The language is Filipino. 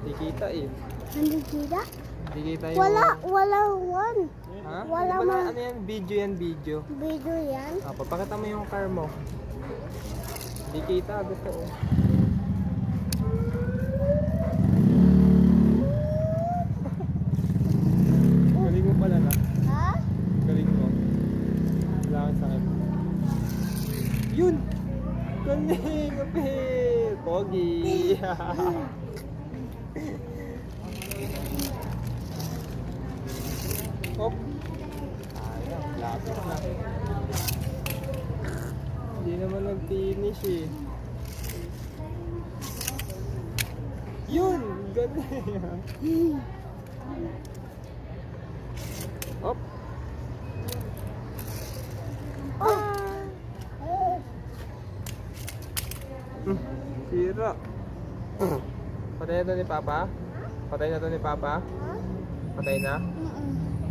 Di kita eh. Hindi kita? Di kita yung... Wala one. Ha? Wala Di ba man. ano yan? Video yan, video. Video yan. Papakita mo yung car mo. Di kita, gusto oh. Galing mo pala na. Ha? Galing mo. Kailangan sakit. Yun! Galing! Kapit! Pogi! Hop! Ayun, lapit na. Hindi naman nag-finish eh. Yun! Galing! Hop! Sira. Patay na to ni Papa? Patay na to ni Papa? Ha? Patay na? Mm-mm.